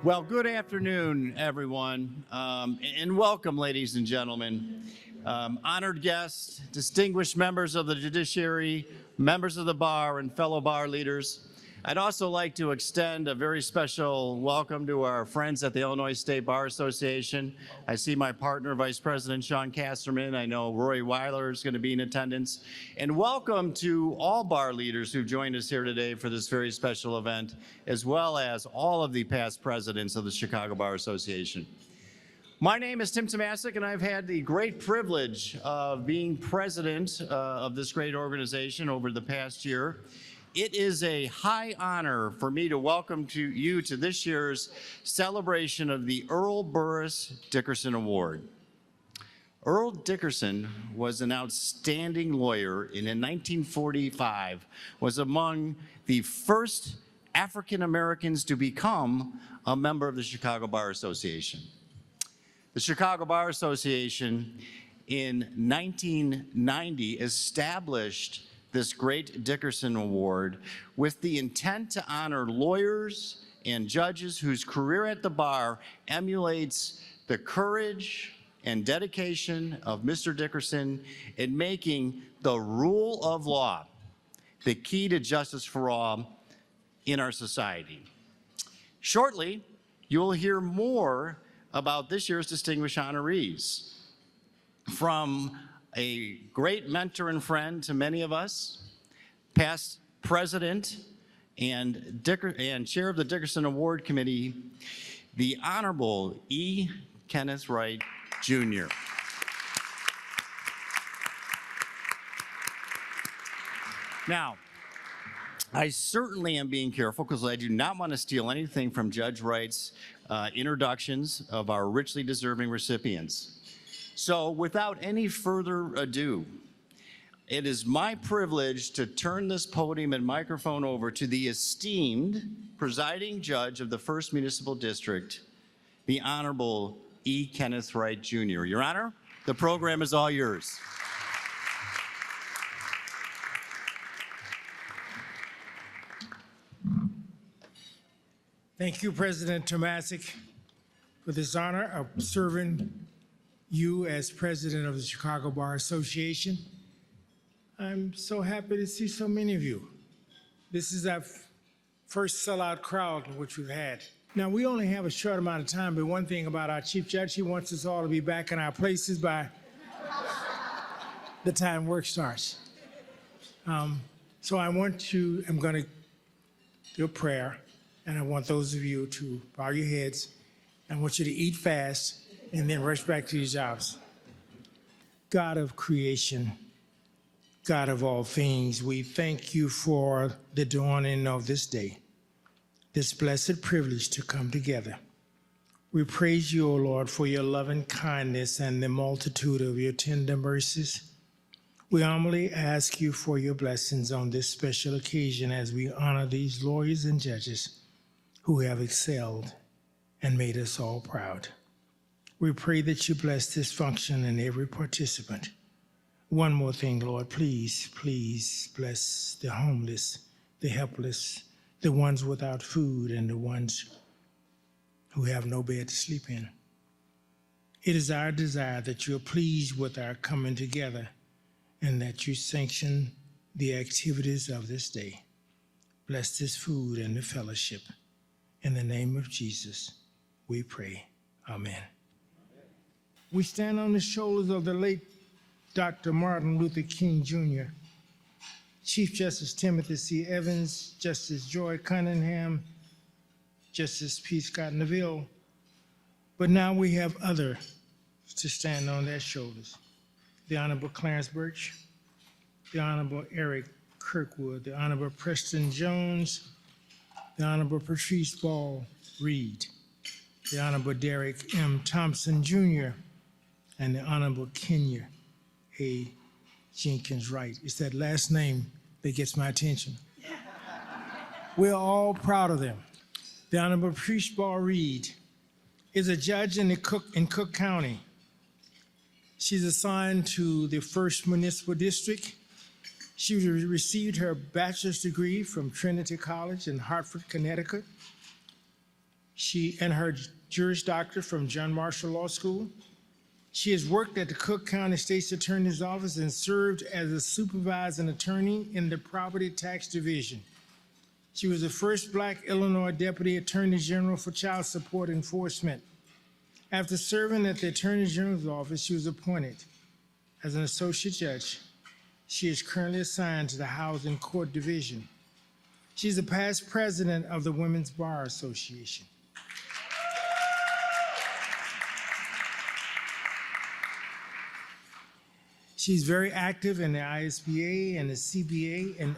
Well, good afternoon, everyone, and welcome, ladies and gentlemen. Honored guests, distinguished members of the judiciary, members of the bar, and fellow bar leaders. I'd also like to extend a very special welcome to our friends at the Illinois State Bar Association. I see my partner, Vice President Sean Casterman. I know Rory Weiler is going to be in attendance. And welcome to all bar leaders who've joined us here today for this very special event, as well as all of the past presidents of the Chicago Bar Association. My name is Tim Tomasic, and I've had the great privilege of being president of this great organization over the past year. It is a high honor for me to welcome you to this year's celebration of the Earl B. Dickerson Award. Earl Dickerson was an outstanding lawyer, and in 1945 was among the first African Americans to become a member of the Chicago Bar Association. The Chicago Bar Association in 1990 established this great Dickerson Award with the intent to honor lawyers and judges whose career at the bar emulates the courage and dedication of Mr. Dickerson in making the rule of law the key to justice for all in our society. Shortly, you'll hear more about this year's distinguished honorees. From a great mentor and friend to many of us, past president and chair of the Dickerson Award Committee, the Honorable E. Kenneth Wright, Jr. Now, I certainly am being careful because I do not want to steal anything from Judge Wright's introductions of our richly deserving recipients. So without any further ado, it is my privilege to turn this podium and microphone over to the esteemed presiding judge of the First Municipal District, the Honorable E. Kenneth Wright, Jr. Your Honor, the program is all yours. Thank you, President Tomasic, for this honor of serving you as president of the Chicago Bar Association. I'm so happy to see so many of you. This is our first sellout crowd which we've had. Now, we only have a short amount of time, but one thing about our chief judge, he wants us all to be back in our places by the time work starts. So I'm going to do a prayer, and I want those of you to bow your heads. I want you to eat fast and then rush back to your jobs. God of creation, God of all things, we thank you for the dawning of this day, this blessed privilege to come together. We praise you, O Lord, for your loving kindness and the multitude of your tender mercies. We humbly ask you for your blessings on this special occasion as we honor these lawyers and judges who have excelled and made us all proud. We pray that you bless this function and every participant. One more thing, Lord, please bless the homeless, the helpless, the ones without food, and the ones who have no bed to sleep in. It is our desire that you're pleased with our coming together and that you sanction the activities of this day. Bless this food and the fellowship. In the name of Jesus, we pray. Amen. We stand on the shoulders of the late Dr. Martin Luther King, Jr., Chief Justice Timothy C. Evans, Justice Joy Cunningham, Justice P. Scott Neville, but now we have others to stand on their shoulders. The Honorable Clarence Burch, the Honorable Eric Kirkwood, the Honorable Preston Jones, the Honorable Patrice Reed, the Honorable Derrick M. Thompson, Jr., and the Honorable Kenya A. Jenkins-Wright. It's that last name that gets my attention. We're all proud of them. The Honorable Patrice Reed is a judge in Cook County. She's assigned to the First Municipal District. She received her bachelor's degree from Trinity College in Hartford, Connecticut. She and her Juris Doctor from John Marshall Law School. She has worked at the Cook County State's Attorney's Office and served as a supervising attorney in the Property Tax Division. She was the first Black Illinois Deputy Attorney General for Child Support Enforcement. After serving at the Attorney General's office, she was appointed as an associate judge. She is currently assigned to the Housing Court Division. She's a past president of the Women's Bar Association. She's very active in the ISBA and the CBA and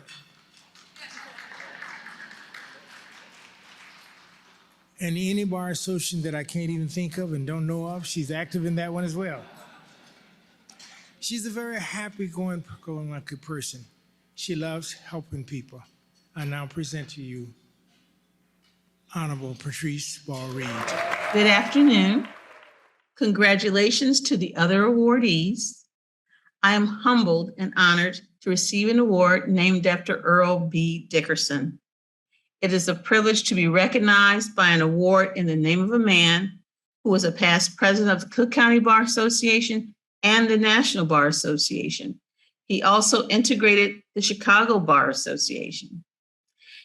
any bar association that I can't even think of and don't know of. She's active in that one as well. She's a very happy-going lucky person. She loves helping people. I now present to you Honorable Patrice Reed. Good afternoon. Congratulations to the other awardees. I am humbled and honored to receive an award named after Earl B. Dickerson. It is a privilege to be recognized by an award in the name of a man who was a past president of the Cook County Bar Association and the National Bar Association. He also integrated the Chicago Bar Association.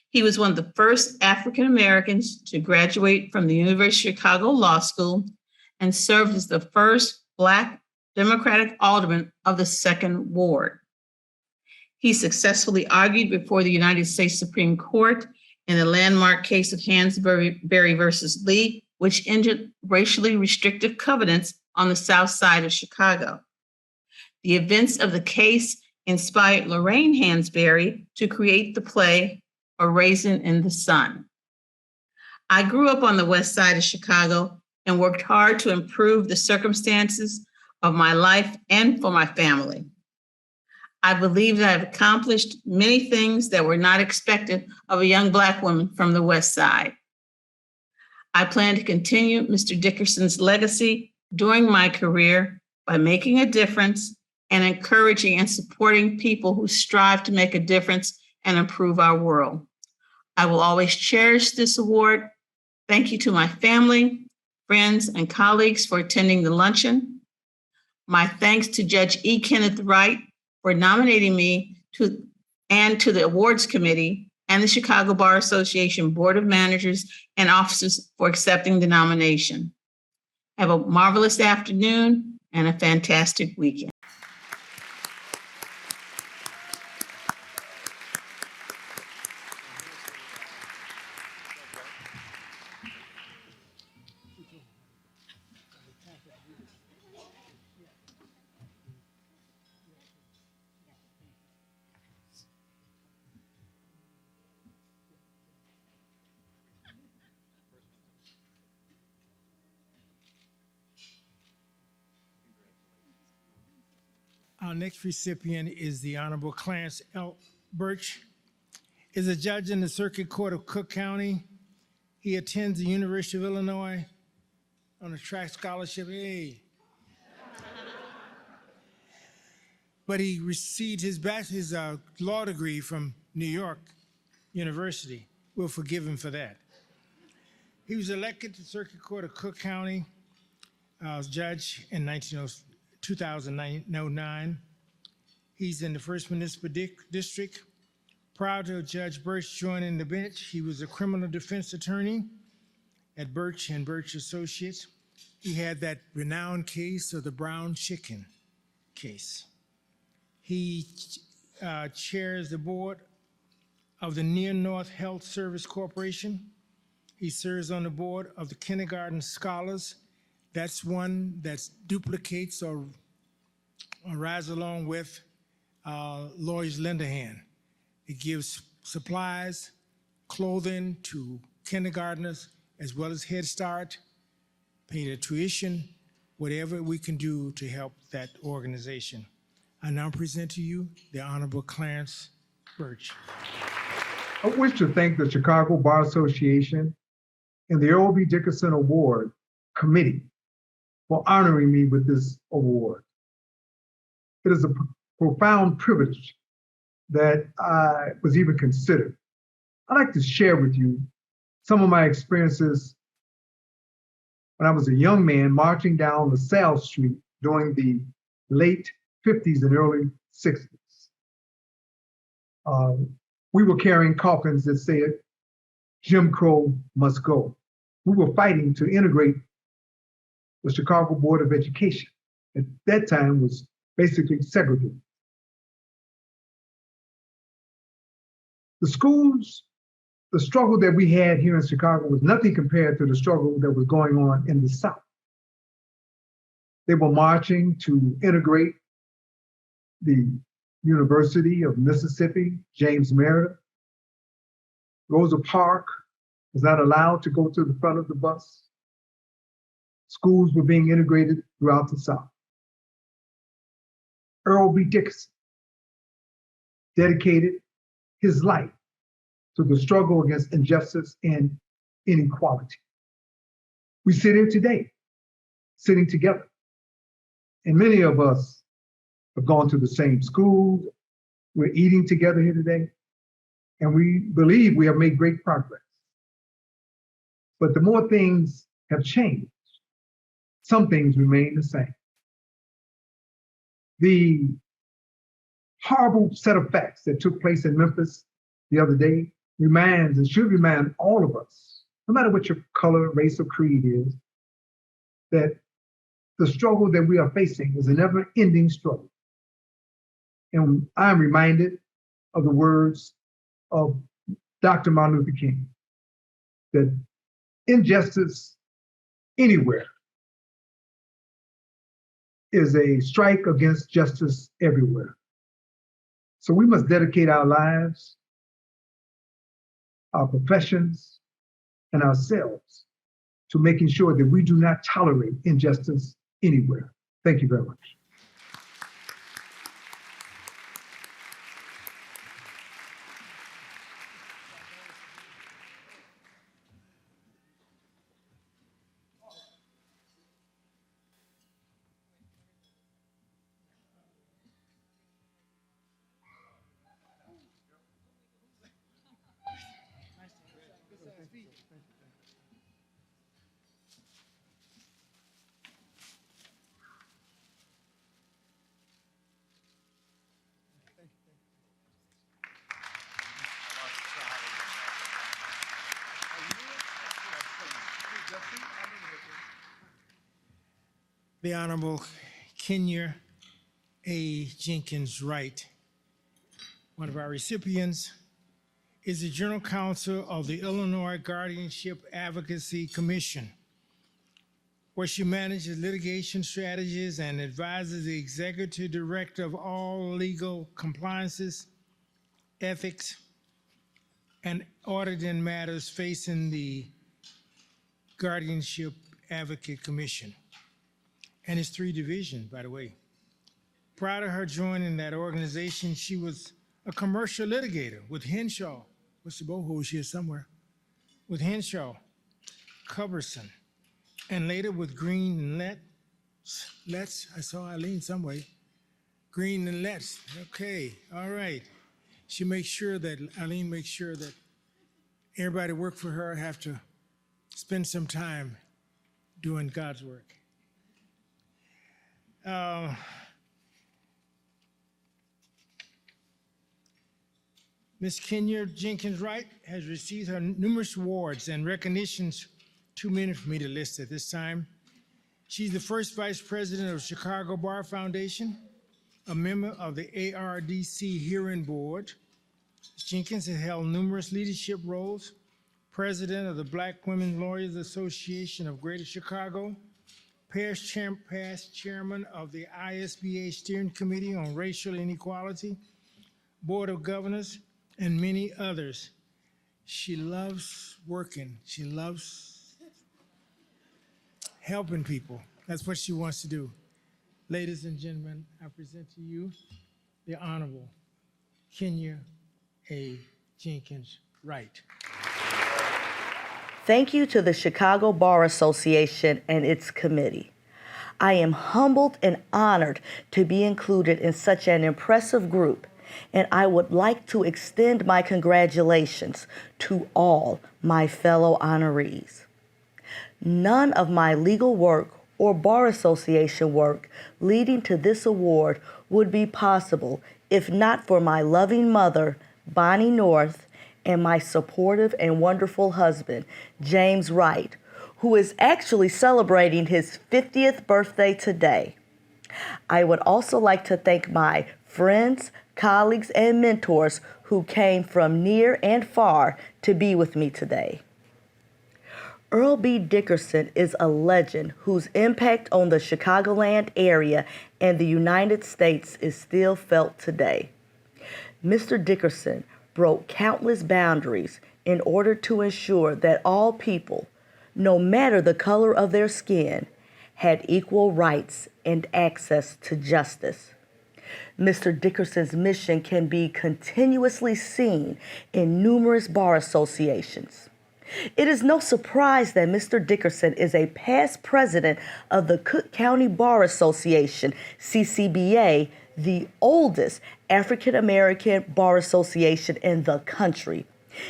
He was one of the first African Americans to graduate from the University of Chicago Law School and served as the first Black Democratic alderman of the Second Ward. He successfully argued before the United States Supreme Court in the landmark case of Hansberry versus Lee, which ended racially restrictive covenants on the South Side of Chicago. The events of the case inspired Lorraine Hansberry to create the play A Raisin in the Sun. I grew up on the West Side of Chicago and worked hard to improve the circumstances of my life and for my family. I believe that I've accomplished many things that were not expected of a young Black woman from the West Side. I plan to continue Mr. Dickerson's legacy during my career by making a difference and encouraging and supporting people who strive to make a difference and improve our world. I will always cherish this award. Thank you to my family, friends, and colleagues for attending the luncheon. My thanks to Judge E. Kenneth Wright for nominating me and to the awards committee and the Chicago Bar Association Board of Managers and Officers for accepting the nomination. Have a marvelous afternoon and a fantastic weekend. Our next recipient is the Honorable Clarence L. Burch. Is a judge in the Circuit Court of Cook County. He attends the University of Illinois on a track scholarship. Hey. But he received his law degree from New York University. We'll forgive him for that. He was elected to the Circuit Court of Cook County as judge in 2009. He's in the First Municipal District. Prior to Judge Burch joining the bench, he was a criminal defense attorney at Burch and Burch Associates. He had that renowned case of the brown chicken case. He chairs the board of the Near North Health Service Corporation. He serves on the board of the Kindergarten Scholars. That's one that duplicates or rides along with Lloyd's Lender Hand. It gives supplies, clothing to kindergartners, as well as Head Start, pay their tuition, whatever we can do to help that organization. I now present to you the Honorable Clarence Burch. I wish to thank the Chicago Bar Association and the Earl B. Dickerson Award Committee for honoring me with this award. It is a profound privilege that I was even considered. I'd like to share with you some of my experiences when I was a young man marching down LaSalle Street during the late 50s and early 60s. We were carrying coffins that said, "Jim Crow must go." We were fighting to integrate the Chicago Board of Education. At that time was basically segregated. The schools, the struggle that we had here in Chicago was nothing compared to the struggle that was going on in the South. They were marching to integrate the University of Mississippi, James Meredith. Rosa Parks was not allowed to go to the front of the bus. Schools were being integrated throughout the South. Earl B. Dickerson dedicated his life to the struggle against injustice and inequality. We sit here today, sitting together, and many of us have gone to the same schools. We're eating together here today, and we believe we have made great progress. But the more things have changed, some things remain the same. The horrible set of facts that took place in Memphis the other day reminds and should remind all of us, no matter what your color, race, or creed is, that the struggle that we are facing is a never-ending struggle. And I'm reminded of the words of Dr. Martin Luther King, that injustice anywhere is a strike against justice everywhere. So we must dedicate our lives, our professions, and ourselves to making sure that we do not tolerate injustice anywhere. Thank you very much. The Honorable Kenya A. Jenkins-Wright, one of our recipients, is the General Counsel of the Illinois Guardianship Advocacy Commission, where she manages litigation strategies and advises the Executive Director of all legal compliances, ethics, and auditing matters facing the Guardianship Advocate Commission and its 3 divisions, by the way. Prior to her joining that organization, she was a commercial litigator with Henshaw. What's the boho here somewhere? With Henshaw, Culberson, and later with Green and Letts. I saw Eileen some way. Green and Letts. Okay, all right. Eileen makes sure that everybody work for her have to spend some time doing God's work. Ms. Kenya Jenkins-Wright has received her numerous awards and recognitions, too many for me to list at this time. She's the first Vice President of Chicago Bar Foundation, a member of the ARDC Hearing Board. Ms. Jenkins has held numerous leadership roles, President of the Black Women Lawyers Association of Greater Chicago, past chairman of the ISBA Steering Committee on Racial Inequality, Board of Governors, and many others. She loves working. She loves helping people. That's what she wants to do. Ladies and gentlemen, I present to you the Honorable Kenya A. Jenkins-Wright. Thank you to the Chicago Bar Association and its committee. I am humbled and honored to be included in such an impressive group, and I would like to extend my congratulations to all my fellow honorees. None of my legal work or Bar Association work leading to this award would be possible if not for my loving mother, Bonnie North, and my supportive and wonderful husband, James Wright, who is actually celebrating his 50th birthday today. I would also like to thank my friends, colleagues, and mentors who came from near and far to be with me today. Earl B. Dickerson is a legend whose impact on the Chicagoland area and the United States is still felt today. Mr. Dickerson broke countless boundaries in order to ensure that all people, no matter the color of their skin, had equal rights and access to justice. Mr. Dickerson's mission can be continuously seen in numerous bar associations. It is no surprise that Mr. Dickerson is a past president of the Cook County Bar Association, CCBA, the oldest African American bar association in the country.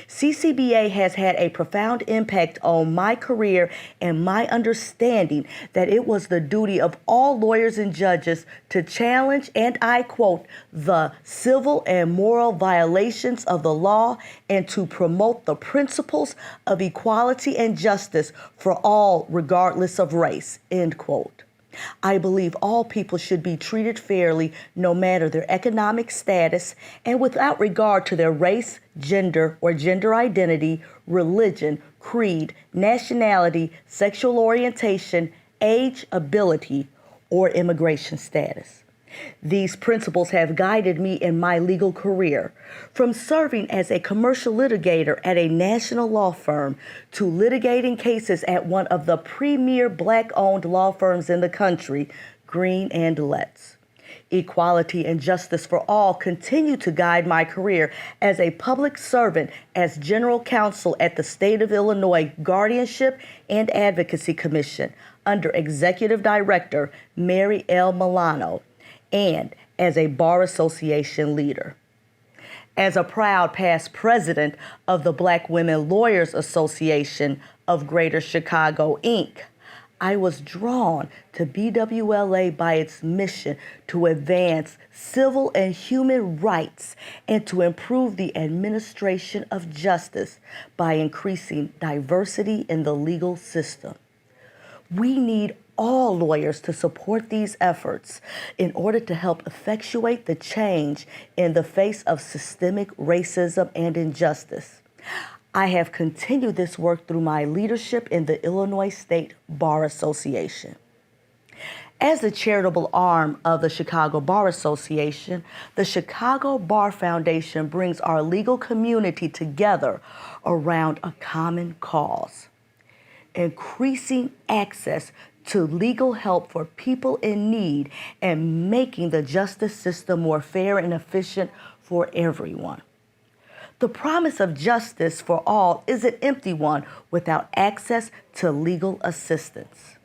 CCBA has had a profound impact on my career and my understanding that it was the duty of all lawyers and judges to challenge, and I quote, the civil and moral violations of the law and to promote the principles of equality and justice for all regardless of race, end quote. I believe all people should be treated fairly no matter their economic status and without regard to their race, gender, or gender identity, religion, creed, nationality, sexual orientation, age, ability, or immigration status. These principles have guided me in my legal career, from serving as a commercial litigator at a national law firm to litigating cases at one of the premier Black-owned law firms in the country, Green & Letts. Equality and justice for all continue to guide my career as a public servant as general counsel at the State of Illinois Guardianship and Advocacy Commission under Executive Director Mary L. Milano, and as a Bar Association leader. As a proud past president of the Black Women Lawyers Association of Greater Chicago, Inc., I was drawn to BWLA by its mission to advance civil and human rights and to improve the administration of justice by increasing diversity in the legal system. We need all lawyers to support these efforts in order to help effectuate the change in the face of systemic racism and injustice. I have continued this work through my leadership in the Illinois State Bar Association. As the charitable arm of the Chicago Bar Association, the Chicago Bar Foundation brings our legal community together around a common cause: increasing access to legal help for people in need and making the justice system more fair and efficient for everyone. The promise of justice for all is an empty one without access to legal assistance.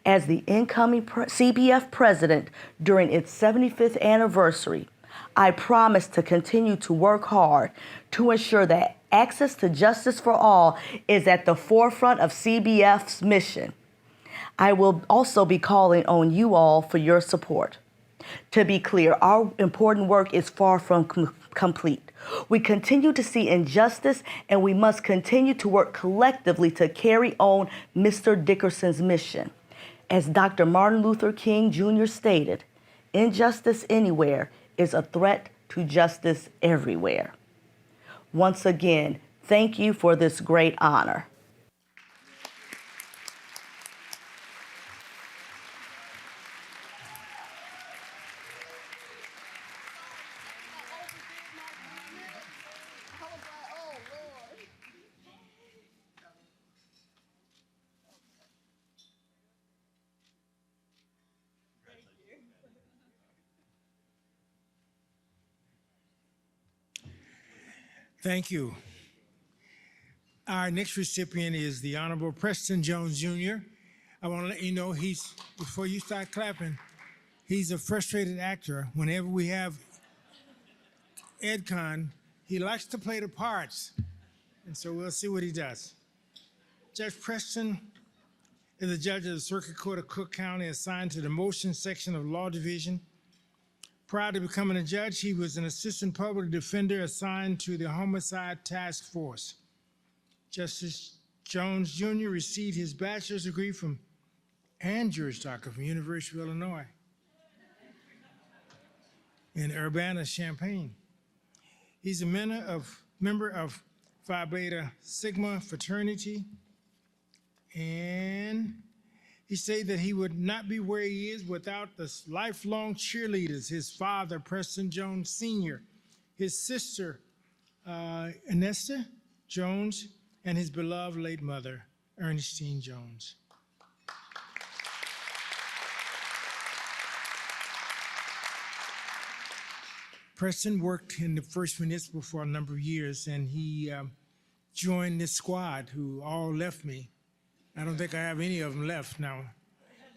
As the incoming CBF president during its 75th anniversary, I promise to continue to work hard to ensure that access to justice for all is at the forefront of CBF's mission. I will also be calling on you all for your support. To be clear, our important work is far from complete. We continue to see injustice, and we must continue to work collectively to carry on Mr. Dickerson's mission. As Dr. Martin Luther King Jr. stated, injustice anywhere is a threat to justice everywhere. Once again, thank you for this great honor. Thank you. Our next recipient is the Honorable Preston Jones, Jr. I want to let you know before you start clapping, he's a frustrated actor. Whenever we have EdCon, he likes to play the parts. And so we'll see what he does. Judge Preston is a judge of the Circuit Court of Cook County assigned to the motion section of Law Division. Prior to becoming a judge, he was an assistant public defender assigned to the Homicide Task Force. Justice Jones Jr. received his bachelor's degree and Juris Doctor from University of Illinois in Urbana-Champaign. He's a member of Phi Beta Sigma fraternity, and he said that he would not be where he is without the lifelong cheerleaders, his father, Preston Jones Sr., his sister, Anesta Jones, and his beloved late mother, Ernestine Jones. Preston worked in the First Municipal for a number of years, and he joined this squad who all left me. I don't think I have any of them left now.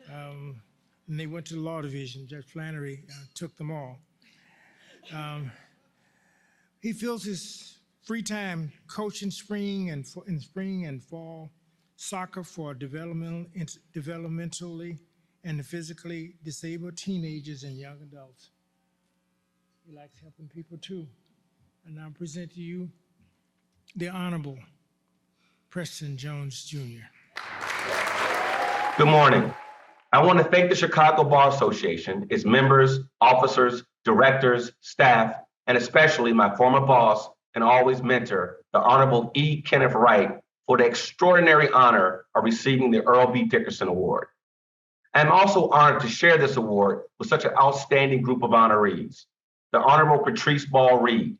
And they went to the Law Division. Judge Flannery took them all. He fills his free time coaching spring and fall soccer for developmentally and physically disabled teenagers and young adults. He likes helping people too. And I present to you the Honorable Preston Jones Jr. Good morning. I want to thank the Chicago Bar Association, its members, officers, directors, staff, and especially my former boss and always mentor, the Honorable E. Kenneth Wright, for the extraordinary honor of receiving the Earl B. Dickerson Award. I'm also honored to share this award with such an outstanding group of honorees. The Honorable Patrice Reed,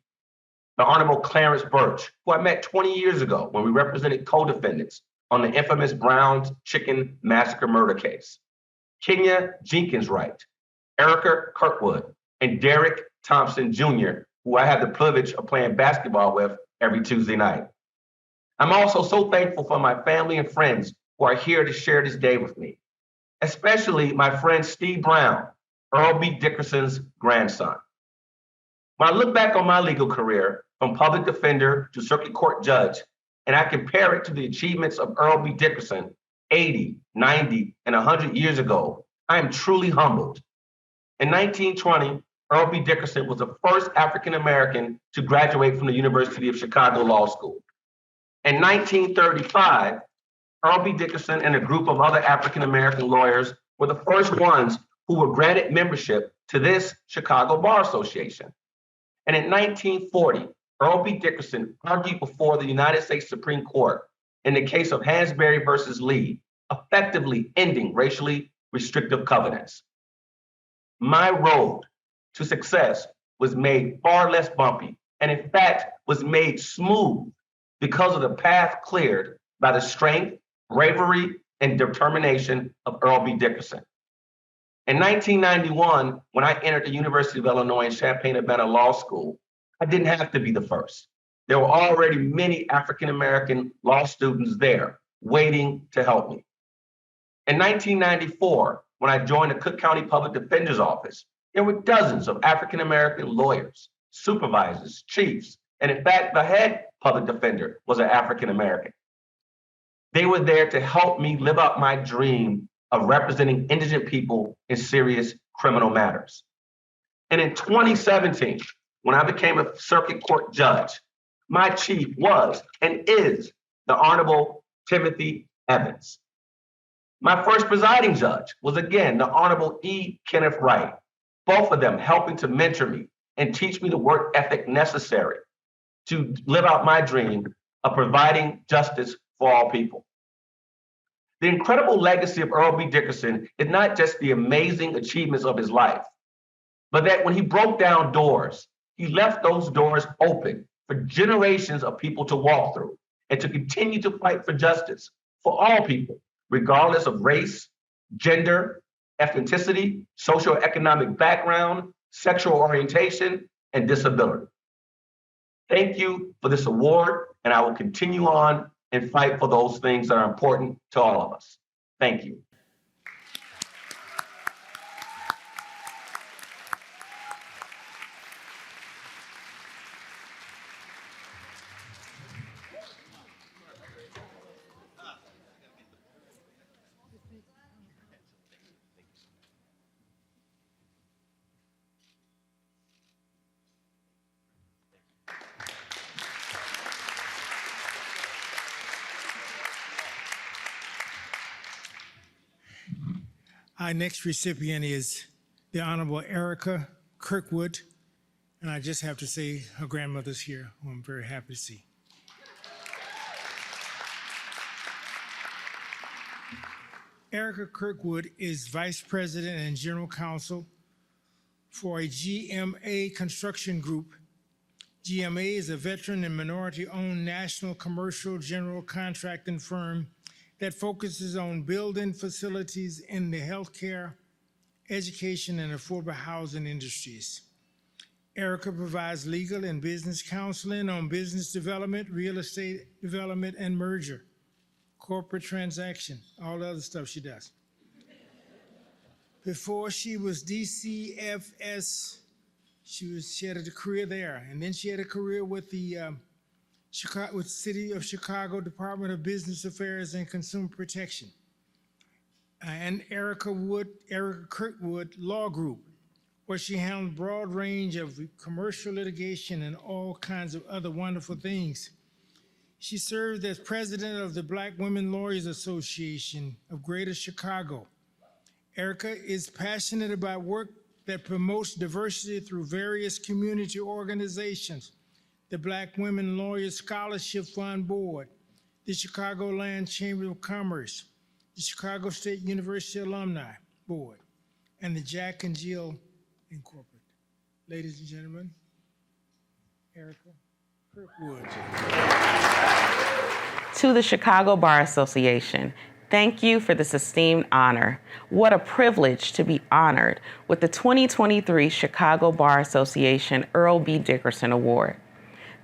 the Honorable Clarence Burch, who I met 20 years ago when we represented co-defendants on the infamous Brown's Chicken Massacre murder case. Kenya Jenkins-Wright, Erica Kirkwood, and Derrick Thompson Jr., who I have the privilege of playing basketball with every Tuesday night. I'm also so thankful for my family and friends who are here to share this day with me, especially my friend Steve Brown, Earl B. Dickerson's grandson. When I look back on my legal career, from public defender to circuit court judge, and I compare it to the achievements of Earl B. Dickerson 80, 90, and 100 years ago, I am truly humbled. In 1920, Earl B. Dickerson was the first African-American to graduate from the University of Chicago Law School. In 1935, Earl B. Dickerson and a group of other African-American lawyers were the first ones who were granted membership to this Chicago Bar Association. And in 1940, Earl B. Dickerson argued before the United States Supreme Court in the case of Hansberry versus Lee, effectively ending racially restrictive covenants. My road to success was made far less bumpy, and in fact, was made smooth because of the path cleared by the strength, bravery, and determination of Earl B. Dickerson. In 1991, when I entered the University of Illinois in Champaign-Urbana Law School, I didn't have to be the first. There were already many African-American law students there waiting to help me. In 1994, when I joined the Cook County Public Defender's Office, there were dozens of African-American lawyers, supervisors, chiefs, and in fact, the head public defender was an African-American. They were there to help me live out my dream of representing indigent people in serious criminal matters. And in 2017, when I became a circuit court judge, my chief was and is the Honorable Timothy Evans. My first presiding judge was again the Honorable E. Kenneth Wright, both of them helping to mentor me and teach me the work ethic necessary to live out my dream of providing justice for all people. The incredible legacy of Earl B. Dickerson is not just the amazing achievements of his life, but that when he broke down doors, he left those doors open for generations of people to walk through and to continue to fight for justice for all people, regardless of race, gender, ethnicity, socioeconomic background, sexual orientation, and disability. Thank you for this award, and I will continue on and fight for those things that are important to all of us. Thank you. Our next recipient is the Honorable Erica Kirkwood, and I just have to say her grandmother's here, who I'm very happy to see. Erica Kirkwood is Vice President and General Counsel for a GMA construction group. GMA is a veteran and minority-owned national commercial general contracting firm that focuses on building facilities in the healthcare, education, and affordable housing industries. Erica provides legal and business counseling on business development, real estate development, and merger, corporate transaction, all the other stuff she does. Before she was DCFS, she had a career there, and then she had a career with the City of Chicago Department of Business Affairs and Consumer Protection, and Erica Kirkwood Law Group, where she handled a broad range of commercial litigation and all kinds of other wonderful things. She served as president of the Black Women Lawyers Association of Greater Chicago. Erica is passionate about work that promotes diversity through various community organizations, the Black Women Lawyers Scholarship Fund Board, the Chicagoland Chamber of Commerce, the Chicago State University Alumni Board, and the Jack and Jill Incorporated. Ladies and gentlemen, Erica Kirkwood. To the Chicago Bar Association, thank you for this esteemed honor. What a privilege to be honored with the 2023 Chicago Bar Association Earl B. Dickerson Award.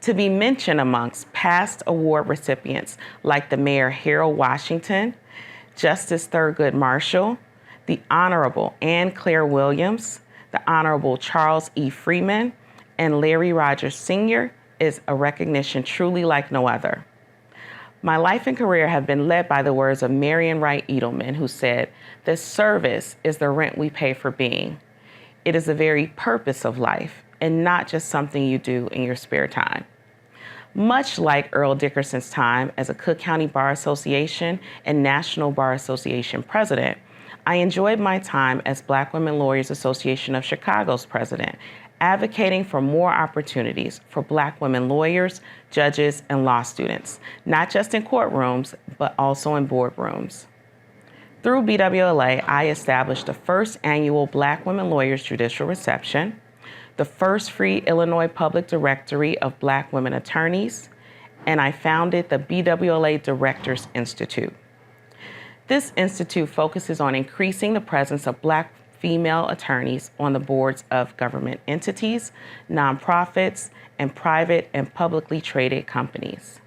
To be mentioned amongst past award recipients like the Mayor Harold Washington, Justice Thurgood Marshall, the Honorable Ann Claire Williams, the Honorable Charles E. Freeman, and Larry Rogers Sr. is a recognition truly like no other. My life and career have been led by the words of Marion Wright Edelman, who said, "The service is the rent we pay for being. It is the very purpose of life and not just something you do in your spare time." Much like Earl Dickerson's time as a Cook County Bar Association and National Bar Association president, I enjoyed my time as Black Women Lawyers Association of Chicago's president, advocating for more opportunities for Black women lawyers, judges, and law students, not just in courtrooms, but also in boardrooms. Through BWLA, I established the first annual Black Women Lawyers Judicial Reception, the first free Illinois Public Directory of Black Women Attorneys, and I founded the BWLA Directors Institute. This institute focuses on increasing the presence of Black female attorneys on the boards of government entities, nonprofits, and private and publicly traded companies.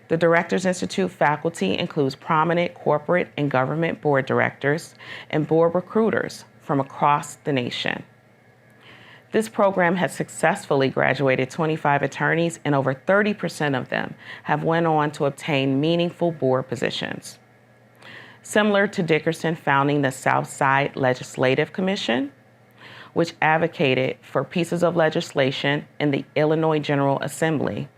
The Directors Institute faculty includes prominent corporate and government board directors and board recruiters from across the nation. This program has successfully graduated 25 attorneys, and over 30% of them have went on to obtain meaningful board positions. Similar to Dickerson founding the Southside Legislative Commission, which advocated for pieces of legislation in the Illinois General Assembly,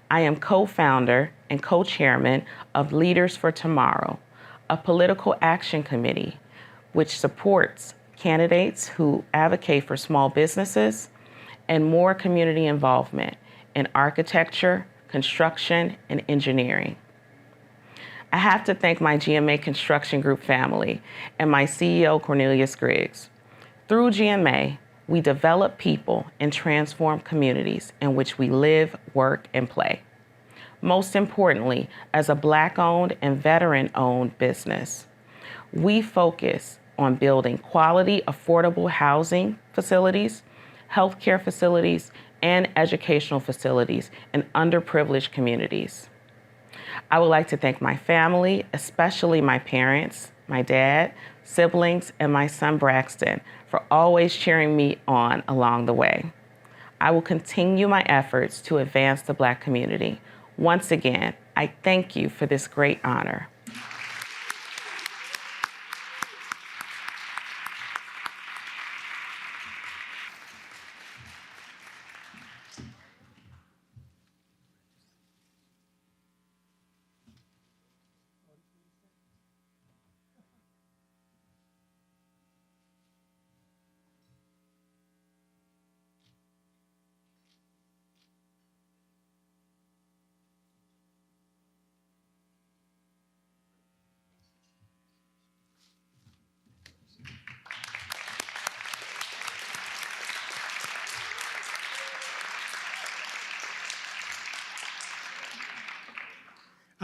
I am co-founder and co-chairman of Leaders for Tomorrow, a political action committee which supports candidates who advocate for small businesses and more community involvement in architecture, construction, and engineering. I have to thank my GMA Construction Group family and my CEO, Cornelius Griggs. Through GMA, we develop people and transform communities in which we live, work, and play. Most importantly, as a Black-owned and veteran-owned business, we focus on building quality, affordable housing facilities, healthcare facilities, and educational facilities in underprivileged communities. I would like to thank my family, especially my parents, my dad, siblings, and my son Braxton for always cheering me on along the way. I will continue my efforts to advance the Black community. Once again, I thank you for this great honor.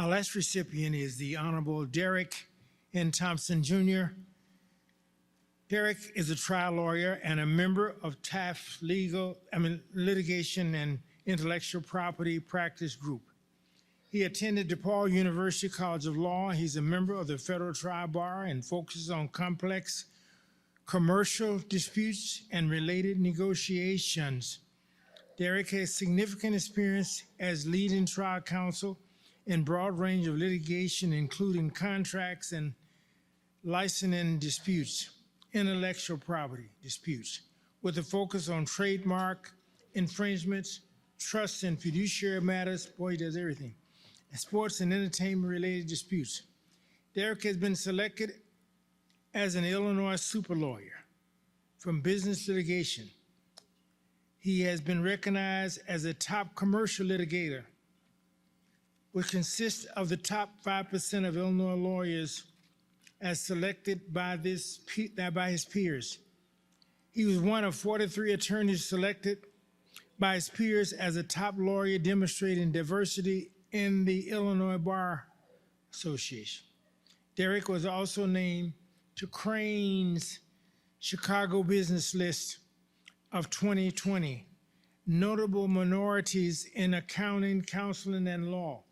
Our last recipient is the Honorable Derrick N. Thompson, Jr. Derrick is a trial lawyer and a member of Taft Litigation and Intellectual Property Practice Group. He attended DePaul University College of Law. He's a member of the Federal Trial Bar and focuses on complex commercial disputes and related negotiations. Derrick has significant experience as leading trial counsel in broad range of litigation, including contracts and licensing disputes, intellectual property disputes, with a focus on trademark infringements, trust and fiduciary matters. Boy, he does everything. And sports and entertainment-related disputes. Derrick has been selected as an Illinois super lawyer from business litigation. He has been recognized as a top commercial litigator, which consists of the top 5% of Illinois lawyers as selected by his peers. He was one of 43 attorneys selected by his peers as a top lawyer demonstrating diversity in the Illinois Bar Association. Derrick was also named to Crain's Chicago Business List of 2020, notable minorities in accounting, counseling, and law.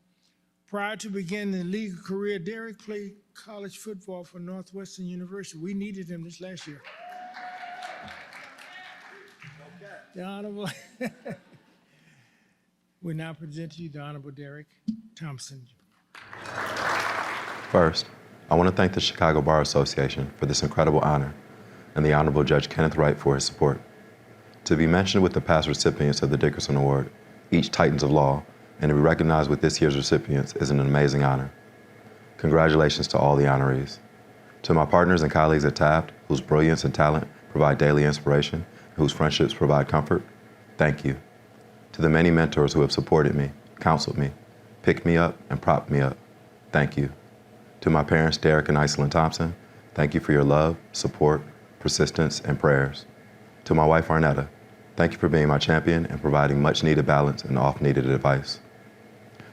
Prior to beginning his legal career, Derrick played college football for Northwestern University. We needed him this last year. The Honorable, we now present to you the Honorable Derrick Thompson. First, I want to thank the Chicago Bar Association for this incredible honor and the Honorable Judge Kenneth-Wright for his support. To be mentioned with the past recipients of the Dickerson Award, each Titans of Law, and to be recognized with this year's recipients is an amazing honor. Congratulations to all the honorees. To my partners and colleagues at Taft, whose brilliance and talent provide daily inspiration, and whose friendships provide comfort, thank you. To the many mentors who have supported me, counseled me, picked me up, and propped me up, thank you. To my parents, Derrick and Iselin Thompson, thank you for your love, support, persistence, and prayers. To my wife, Arnetta, thank you for being my champion and providing much-needed balance and oft-needed advice.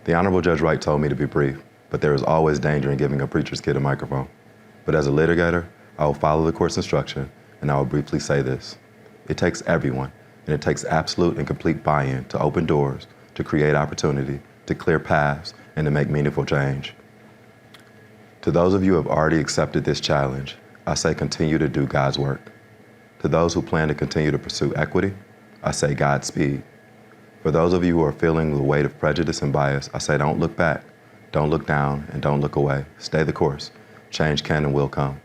The Honorable Judge Wright told me to be brief, but there is always danger in giving a preacher's kid a microphone. But as a litigator, I will follow the court's instruction, and I will briefly say this. It takes everyone, and it takes absolute and complete buy-in to open doors, to create opportunity, to clear paths, and to make meaningful change. To those of you who have already accepted this challenge, I say continue to do God's work. To those who plan to continue to pursue equity, I say Godspeed. For those of you who are feeling the weight of prejudice and bias, I say don't look back, don't look down, and don't look away. Stay the course. Change can and will come.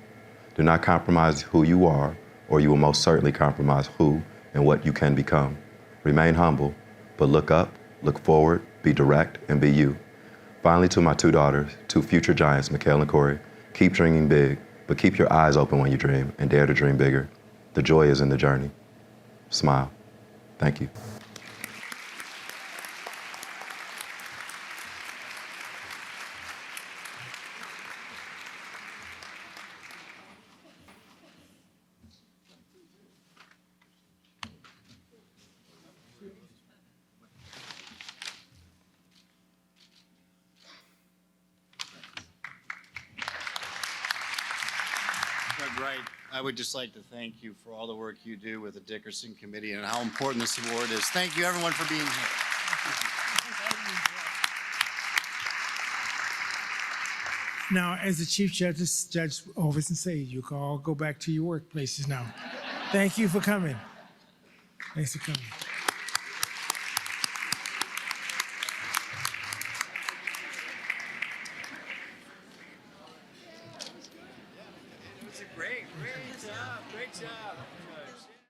Do not compromise who you are, or you will most certainly compromise who and what you can become. Remain humble, but look up, look forward, be direct, and be you. Finally, to my two daughters, two future giants, Mikhail and Corey, keep dreaming big, but keep your eyes open when you dream and dare to dream bigger. The joy is in the journey. Smile. Thank you. Judge Wright, I would just like to thank you for all the work you do with the Dickerson Committee and how important this award is. Thank you, everyone, for being here. Now, as the Chief Judge Overton said, you can all go back to your workplaces now. Thank you for coming. Thanks for coming. It was a great job, Judge.